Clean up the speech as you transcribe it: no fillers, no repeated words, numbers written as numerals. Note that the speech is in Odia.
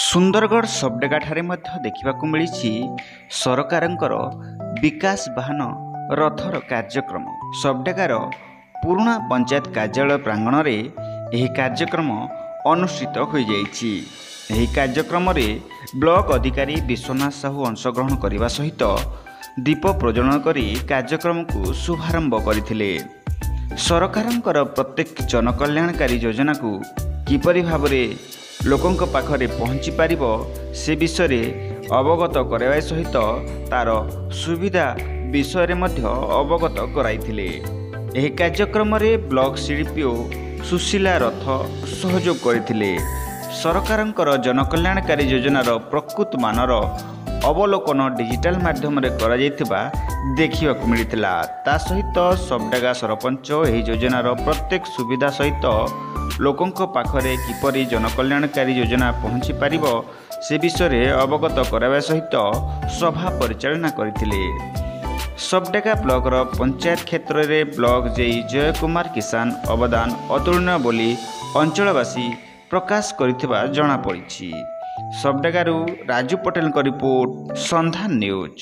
ସୁନ୍ଦରଗଡ଼ ସବଡେଗାଠାରେ ମଧ୍ୟ ଦେଖିବାକୁ ମିଳିଛି ସରକାରଙ୍କର ବିକାଶ ବାହନ ରଥର କାର୍ଯ୍ୟକ୍ରମ। ସବଡେଗାର ପୁରୁଣା ପଞ୍ଚାୟତ କାର୍ଯ୍ୟାଳୟ ପ୍ରାଙ୍ଗଣରେ ଏହି କାର୍ଯ୍ୟକ୍ରମ ଅନୁଷ୍ଠିତ ହୋଇଯାଇଛି। ଏହି କାର୍ଯ୍ୟକ୍ରମରେ ବ୍ଲକ ଅଧିକାରୀ ବିଶ୍ୱନାଥ ସାହୁ ଅଂଶଗ୍ରହଣ କରିବା ସହିତ ଦୀପ ପ୍ରଜ୍ୱଳନ କରି କାର୍ଯ୍ୟକ୍ରମକୁ ଶୁଭାରମ୍ଭ କରିଥିଲେ। ସରକାରଙ୍କର ପ୍ରତ୍ୟେକ ଜନକଲ୍ୟାଣକାରୀ ଯୋଜନାକୁ କିପରି ଭାବରେ ଲୋକଙ୍କ ପାଖରେ ପହଞ୍ଚି ପାରିବ ସେ ବିଷୟରେ ଅବଗତ କରାଇବା ସହିତ ତାର ସୁବିଧା ବିଷୟରେ ମଧ୍ୟ ଅବଗତ କରାଇଥିଲେ। ଏହି କାର୍ଯ୍ୟକ୍ରମରେ ବ୍ଲକ ସିଡିପିଓ ସୁଶୀଲା ରଥ ସହଯୋଗ କରିଥିଲେ। ସରକାରଙ୍କର ଜନକଲ୍ୟାଣକାରୀ ଯୋଜନାର ପ୍ରକୃତ ମାନର ଅବଲୋକନ ଡିଜିଟାଲ ମାଧ୍ୟମରେ କରାଯାଇଥିବା ଦେଖିବାକୁ ମିଳିଥିଲା। ତା ସହିତ ସବଡେଗା ସରପଞ୍ଚ ଏହି ଯୋଜନାର ପ୍ରତ୍ୟେକ ସୁବିଧା ସହିତ ଲୋକଙ୍କ ପାଖରେ କିପରି ଜନକଲ୍ୟାଣକାରୀ ଯୋଜନା ପହଞ୍ଚି ପାରିବ ସେ ବିଷୟରେ ଅବଗତ କରାଇବା ସହିତ ସଭା ପରିଚାଳନା କରିଥିଲେ। ସବଡେଗା ବ୍ଲକର ପଞ୍ଚାୟତ କ୍ଷେତ୍ରରେ ବ୍ଲକ ଜେଇ ଜୟ କୁମାର କିଷାନ ଅବଦାନ ଅତୁଳନୀୟ ବୋଲି ଅଞ୍ଚଳବାସୀ ପ୍ରକାଶ କରିଥିବା ଜଣାପଡ଼ିଛି। ସବଡେଗାରୁ ରାଜୁ ପଟେଲଙ୍କ ରିପୋର୍ଟ, ସନ୍ଧାନ ନ୍ୟୁଜ୍।